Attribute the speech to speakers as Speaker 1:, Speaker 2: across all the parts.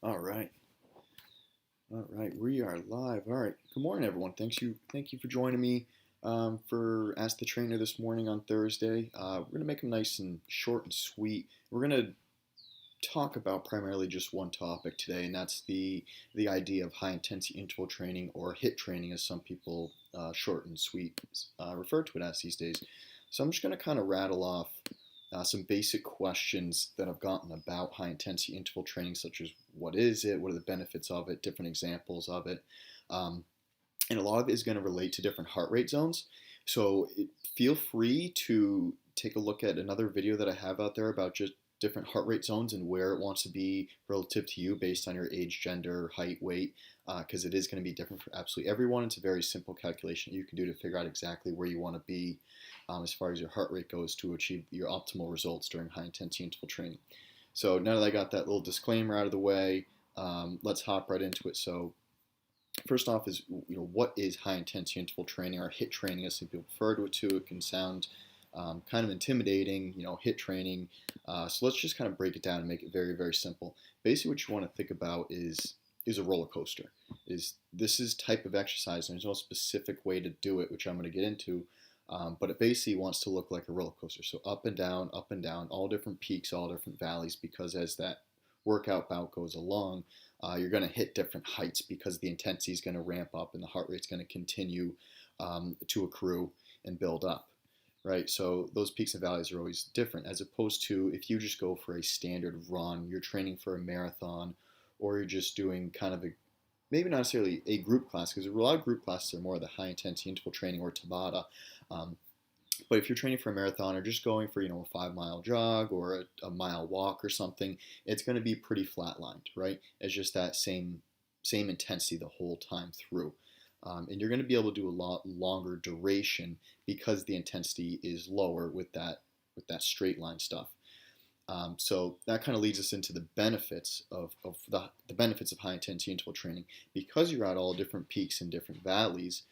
Speaker 1: All right. All right. We are live. All right. Good morning, everyone. Thank you for joining me for Ask the Trainer this morning on Thursday. We're gonna make them nice and short and sweet. We're gonna talk about primarily just one topic today, and that's the idea of high intensity interval training or HIIT training, as some people short and sweet refer to it as these days. So I'm just gonna kind of rattle off some basic questions that I've gotten about high intensity interval training, such as what is it, what are the benefits of it, different examples of it. Um, and a lot of it is going to relate to different heart rate zones. So feel free to take a look at another video that I have out there about just different heart rate zones and where it wants to be relative to you based on your age, gender, height, weight, because it is going to be different for absolutely everyone. It's a very simple calculation you can do to figure out exactly where you want to be as far as your heart rate goes to achieve your optimal results during high intensity interval training. So now that I got that little disclaimer out of the way, let's hop right into it. So first off is what is high intensity interval training or HIIT training as some people refer to it to. It can sound kind of intimidating, HIIT training. So let's just kind of break it down and make it very, very simple. Basically, what you want to think about is a roller coaster. This is type of exercise, and there's no specific way to do it, which I'm going to get into. But it basically wants to look like a roller coaster. So up and down, all different peaks, all different valleys, because as that workout bout goes along, you're going to hit different heights because the intensity is going to ramp up and the heart rate is going to continue to accrue and build up, right? So those peaks and valleys are always different, as opposed to if you just go for a standard run, you're training for a marathon, or you're just doing kind of a maybe not necessarily a group class, because a lot of group classes are more the high intensity interval training or Tabata. Um, but if you're training for a marathon or just going for a 5 mile jog or a mile walk or something, it's going to be pretty flatlined, right? It's just that same intensity the whole time through. And you're going to be able to do a lot longer duration because the intensity is lower with that straight line stuff. So that kind of leads us into the benefits of the benefits of high intensity interval training. Because you're at all different peaks and different valleys,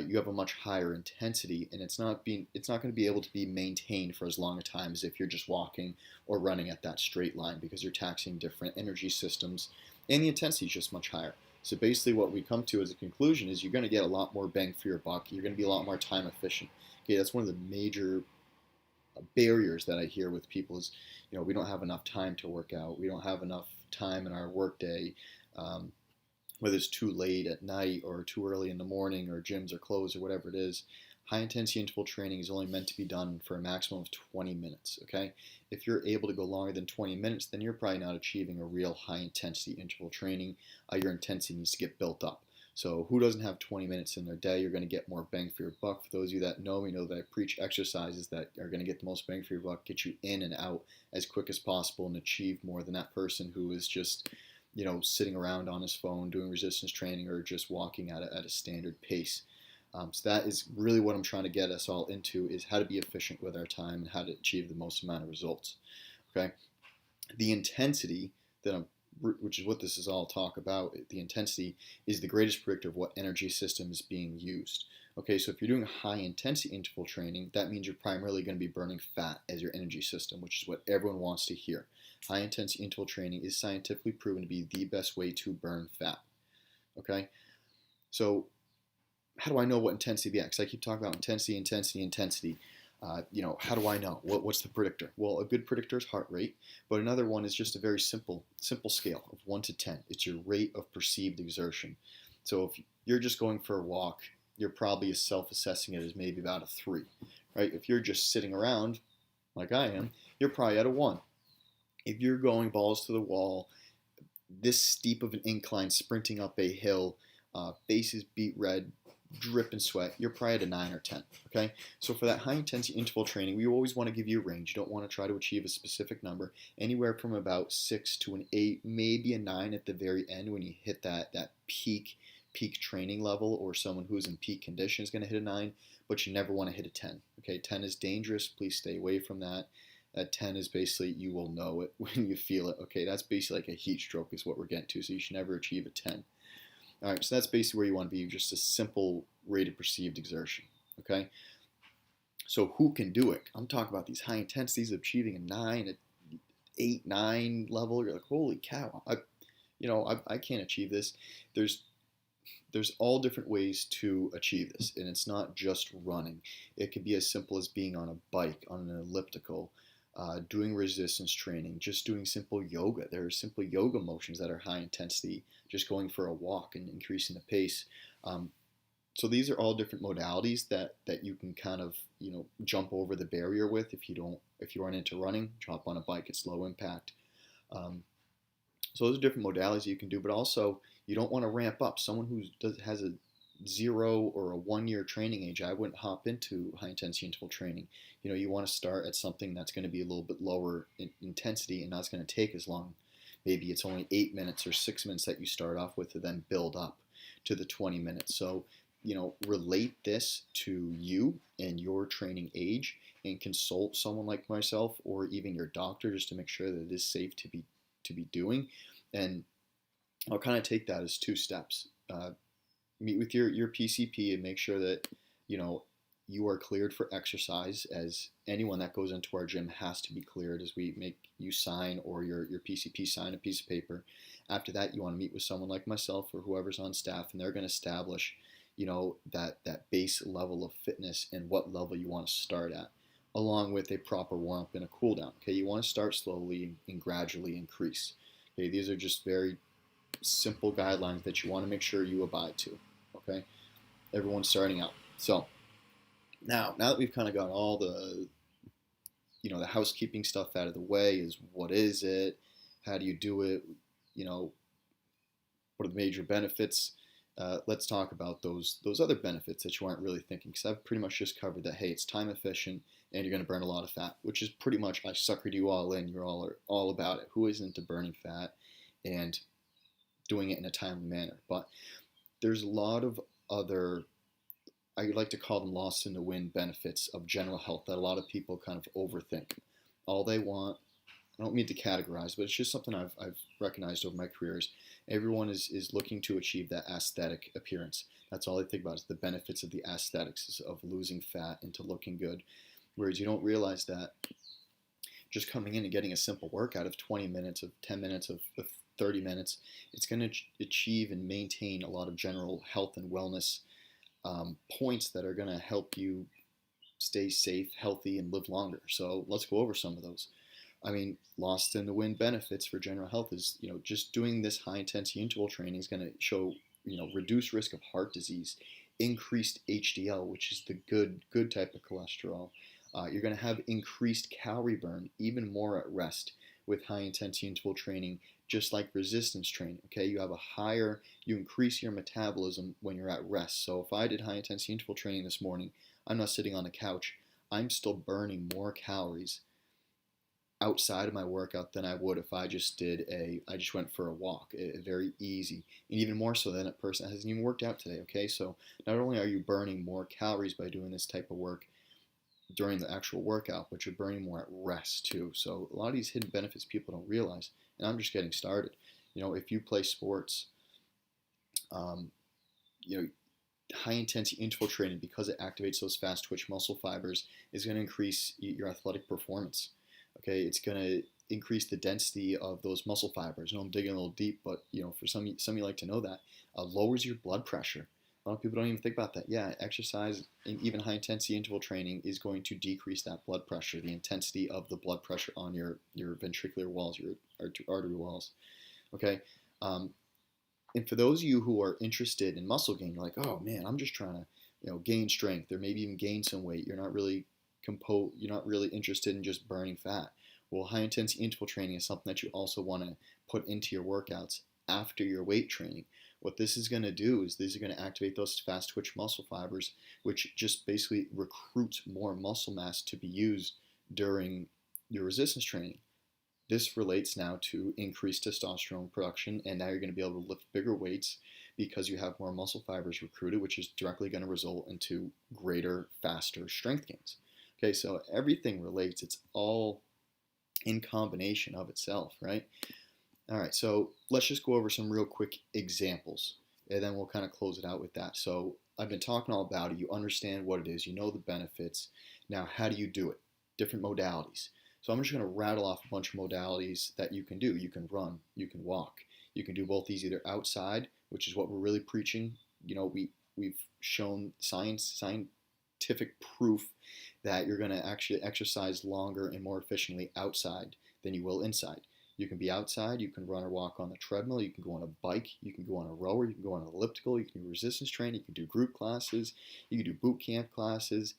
Speaker 1: you have a much higher intensity, and it's not going to be able to be maintained for as long a time as if you're just walking or running at that straight line, because you're taxing different energy systems, and the intensity is just much higher. So basically, what we come to as a conclusion is you're going to get a lot more bang for your buck. You're going to be a lot more time efficient. Okay, that's one of the major barriers that I hear with people is, we don't have enough time to work out. We don't have enough time in our workday, whether it's too late at night or too early in the morning or gyms are closed or whatever it is. High intensity interval training is only meant to be done for a maximum of 20 minutes. Okay, if you're able to go longer than 20 minutes, then you're probably not achieving a real high intensity interval training. Your intensity needs to get built up. So who doesn't have 20 minutes in their day? You're going to get more bang for your buck. For those of you that know me, know that I preach exercises that are going to get the most bang for your buck, get you in and out as quick as possible, and achieve more than that person who is just, sitting around on his phone doing resistance training or just walking at a standard pace. So that is really what I'm trying to get us all into, is how to be efficient with our time and how to achieve the most amount of results. Okay, the intensity that I'm which is what this is all talk about, the intensity is the greatest predictor of what energy system is being used. Okay, so if you're doing high intensity interval training, that means you're primarily going to be burning fat as your energy system, which is what everyone wants to hear. High intensity interval training is scientifically proven to be the best way to burn fat. Okay, so how do I know what intensity to be at? Because I keep talking about intensity, intensity, intensity. How do I know? What's the predictor? Well, a good predictor is heart rate, but another one is just a very simple scale of 1 to 10. It's your rate of perceived exertion. So if you're just going for a walk, you're probably self-assessing it as maybe about a 3, right? If you're just sitting around, like I am, you're probably at a 1. If you're going balls to the wall, this steep of an incline, sprinting up a hill, faces beat red, drip and sweat, you're probably at a 9 or 10. Okay, so for that high intensity interval training, we always want to give you a range. You don't want to try to achieve a specific number. Anywhere from about 6 to an 8, maybe a 9 at the very end when you hit that peak training level, or someone who's in peak condition is going to hit a 9, but you never want to hit a 10. Okay, 10 is dangerous. Please stay away from that. At 10 is basically, you will know it when you feel it. Okay, that's basically like a heat stroke is what we're getting to, so you should never achieve a 10. All right, so that's basically where you want to be, just a simple rate of perceived exertion. Okay, so who can do it? I'm talking about these high intensities, achieving a 9, an 8, 9 level. You're like, holy cow! I can't achieve this. There's there's all different ways to achieve this, and it's not just running. It could be as simple as being on a bike, on an elliptical, doing resistance training, just doing simple yoga. There are simple yoga motions that are high intensity, just going for a walk and increasing the pace. Um, so these are all different modalities that you can kind of jump over the barrier with if you aren't into running. Jump on a bike, it's low impact. Um, so those are different modalities you can do, but also you don't want to ramp up. Someone has a 0 or a 1 year training age, I wouldn't hop into high intensity interval training. You want to start at something that's going to be a little bit lower in intensity and not going to take as long. Maybe it's only 8 minutes or 6 minutes that you start off with to then build up to the 20 minutes. So, relate this to you and your training age and consult someone like myself or even your doctor just to make sure that it is safe to be doing. And I'll kind of take that as two steps. Meet with your PCP and make sure that you know you are cleared for exercise, as anyone that goes into our gym has to be cleared, as we make you sign, or your PCP sign a piece of paper. After that, you want to meet with someone like myself or whoever's on staff, and they're going to establish that base level of fitness and what level you want to start at, along with a proper warm up and a cool down. Okay, you want to start slowly and gradually increase. Okay, these are just very simple guidelines that you want to make sure you abide to. Okay, everyone's starting out. So now that we've kind of got all the housekeeping stuff out of the way, is what is it? How do you do it? You know, what are the major benefits? Let's talk about those other benefits that you aren't really thinking. Because I've pretty much just covered that. Hey, it's time efficient, and you're going to burn a lot of fat, which is pretty much I suckered you all in. You're all about it. Who isn't into burning fat and doing it in a timely manner? But there's a lot of other, I like to call them lost in the wind benefits of general health that a lot of people kind of overthink. All they want, I don't mean to categorize, but it's just something I've recognized over my careers. Everyone is looking to achieve that aesthetic appearance. That's all they think about, is the benefits of the aesthetics of losing fat and to looking good. Whereas you don't realize that just coming in and getting a simple workout of 20 minutes, of 10 minutes, of 30 minutes, it's going to achieve and maintain a lot of general health and wellness points that are going to help you stay safe, healthy, and live longer. So let's go over some of those. I mean, lost in the wind benefits for general health is, just doing this high intensity interval training is going to show, reduced risk of heart disease, increased HDL, which is the good type of cholesterol. You're going to have increased calorie burn, even more at rest with high intensity interval training, just like resistance training. Okay, you increase your metabolism when you're at rest. So if I did high intensity interval training this morning, I'm not sitting on the couch. I'm still burning more calories outside of my workout than I would if I just went for a walk. Very easy, and even more so than a person that hasn't even worked out today. Okay, so not only are you burning more calories by doing this type of work during the actual workout, but you're burning more at rest too. So a lot of these hidden benefits people don't realize, and I'm just getting started. If you play sports, um, you know, high intensity interval training, because it activates those fast twitch muscle fibers, is going to increase your athletic performance. Okay, it's going to increase the density of those muscle fibers. I'm digging a little deep, but for some of you like to know that, lowers your blood pressure. A lot of people don't even think about that. Yeah, exercise and even high intensity interval training is going to decrease that blood pressure, the intensity of the blood pressure on your ventricular walls, your artery walls. Okay, and for those of you who are interested in muscle gain, you're like, oh man, I'm just trying to gain strength, or maybe even gain some weight. You're not really interested in just burning fat. Well, high intensity interval training is something that you also want to put into your workouts after your weight training. What this is going to do is these are going to activate those fast twitch muscle fibers, which just basically recruits more muscle mass to be used during your resistance training. This relates now to increased testosterone production, and now you're going to be able to lift bigger weights because you have more muscle fibers recruited, which is directly going to result into greater, faster strength gains. Okay, so everything relates. It's all in combination of itself, right? All right, so let's just go over some real quick examples, and then we'll kind of close it out with that. So I've been talking all about it. You understand what it is. You know the benefits. Now, how do you do it? Different modalities. So I'm just going to rattle off a bunch of modalities that you can do. You can run, you can walk, you can do both these either outside, which is what we're really preaching. We've shown scientific proof that you're going to actually exercise longer and more efficiently outside than you will inside. You can be outside, you can run or walk on the treadmill, you can go on a bike, you can go on a rower, you can go on an elliptical, you can do resistance training, you can do group classes, you can do boot camp classes,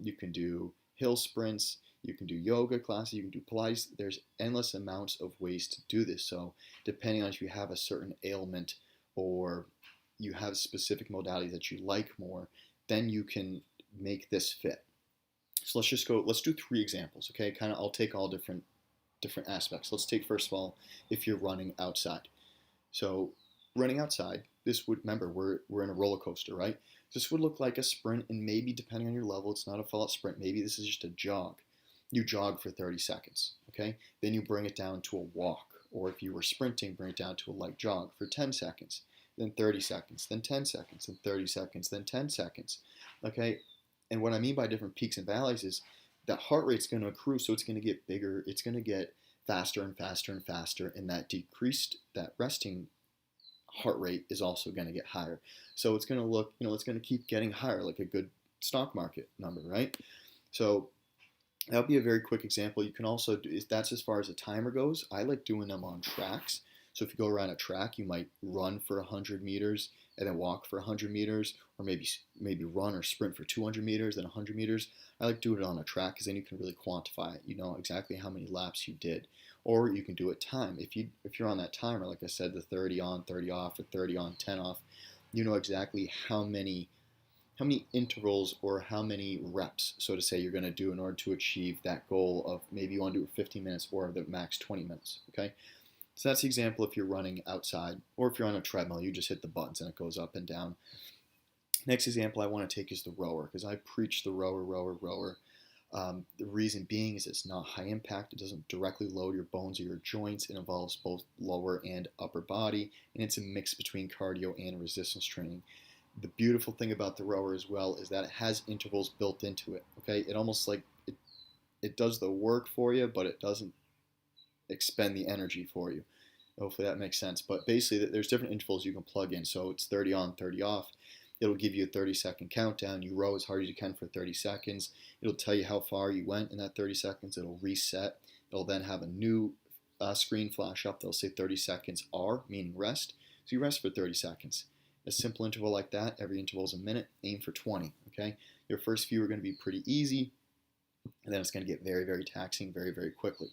Speaker 1: you can do hill sprints, you can do yoga classes, you can do Pilates. There's endless amounts of ways to do this. So depending on if you have a certain ailment or you have specific modalities that you like more, then you can make this fit. So let's do 3 examples, okay? I'll take all different aspects. Let's take, first of all, if you're running outside. So running outside, remember, we're in a roller coaster, right? This would look like a sprint, and maybe depending on your level, it's not a full out sprint. Maybe this is just a jog. You jog for 30 seconds, okay? Then you bring it down to a walk, or if you were sprinting, bring it down to a light jog for 10 seconds, then 30 seconds, then 10 seconds, then 30 seconds, then 10 seconds, okay? And what I mean by different peaks and valleys is that heart rate's going to accrue, so it's going to get bigger, it's going to get faster and faster and faster, and that resting heart rate is also going to get higher. So it's going to look, it's going to keep getting higher, like a good stock market number, right? So that would be a very quick example. You can also do, that's as far as a timer goes. I like doing them on tracks. So if you go around a track, you might run for 100 meters and then walk for 100 meters, or maybe run or sprint for 200 meters, then 100 meters. I like doing it on a track because then you can really quantify it. You know exactly how many laps you did. Or you can do it time. If you're on that timer, like I said, the 30 on, 30 off, or 30 on, 10 off, you know exactly how many intervals or how many reps, so to say, you're going to do in order to achieve that goal of maybe you want to do it 15 minutes or the max 20 minutes, okay? So that's the example if you're running outside, or if you're on a treadmill, you just hit the buttons and it goes up and down. Next example I want to take is the rower, because I preach the rower. The reason being is it's not high impact. It doesn't directly load your bones or your joints. It involves both lower and upper body, and it's a mix between cardio and resistance training. The beautiful thing about the rower as well is that it has intervals built into it. Okay, it almost like it does the work for you, but it doesn't expend the energy for you. Hopefully that makes sense. But basically, there's different intervals you can plug in. So it's 30 on, 30 off. It'll give you a 30-second countdown. You row as hard as you can for 30 seconds. It'll tell you how far you went in that 30 seconds. It'll reset. It'll then have a new screen flash up. They'll say 30 seconds R, meaning rest. So you rest for 30 seconds. A simple interval like that, every interval is a minute, aim for 20, okay? Your first few are going to be pretty easy, and then it's going to get very, very taxing very, very quickly,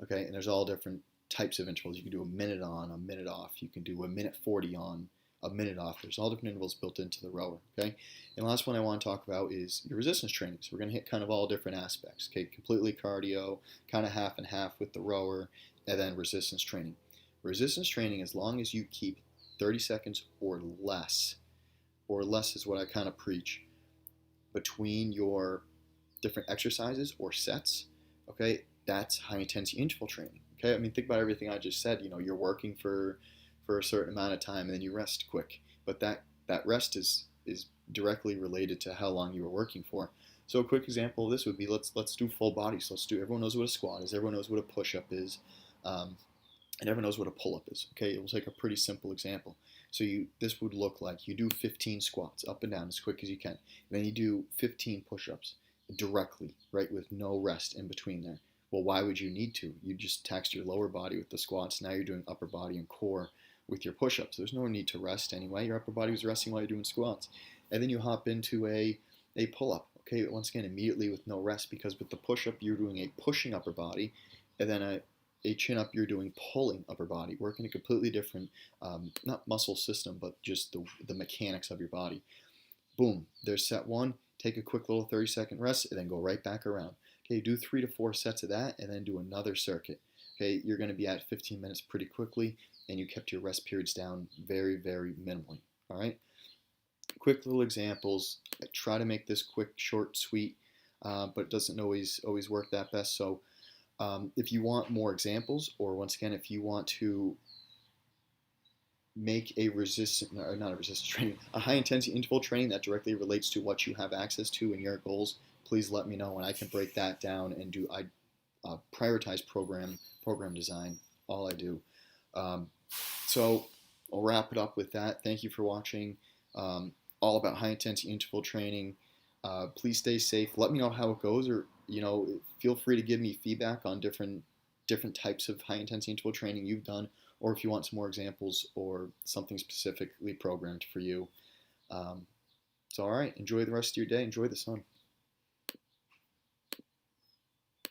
Speaker 1: okay? And there's all different types of intervals. You can do a minute on, a minute off. You can do a minute 40 on, a minute off. There's all different intervals built into the rower, okay? And the last one I want to talk about is your resistance training. So we're going to hit kind of all different aspects, okay? Completely cardio, kind of half and half with the rower, and then resistance training. Resistance training, as long as you keep 30 seconds or less is what I kind of preach, between your different exercises or sets, okay, that's high intensity interval training, okay? I mean, think about everything I just said. You're working for a certain amount of time and then you rest quick, but that rest is directly related to how long you were working for. So a quick example of this would be, let's do full body. So everyone knows what a squat is, everyone knows what a push-up is, and everyone knows what a pull-up is, okay? It was like a pretty simple example. So this would look like you do 15 squats up and down as quick as you can. And then you do 15 push-ups directly, right, with no rest in between there. Well, why would you need to? You just taxed your lower body with the squats. Now you're doing upper body and core with your push-ups. There's no need to rest anyway. Your upper body was resting while you're doing squats. And then you hop into a pull-up, okay? Once again, immediately with no rest, because with the push-up, you're doing a pushing upper body, and then a chin up, you're doing pulling upper body, working a completely different, not muscle system, but just the mechanics of your body. Boom, there's set one. Take a quick little 30-second rest, and then go right back around. Okay, do 3 to 4 sets of that, and then do another circuit. Okay, you're going to be at 15 minutes pretty quickly, and you kept your rest periods down very, very minimally. All right. Quick little examples. I try to make this quick, short, sweet, but it doesn't always work that best. So if you want more examples, or once again, if you want to make a high intensity interval training that directly relates to what you have access to and your goals, please let me know, and I can break that down and prioritize program design. All I do. Um, so I'll wrap it up with that. Thank you for watching. All about high intensity interval training. Please stay safe. Let me know how it goes, or feel free to give me feedback on different types of high intensity interval training you've done, or if you want some more examples or something specifically programmed for you. So all right, enjoy the rest of your day. Enjoy the sun.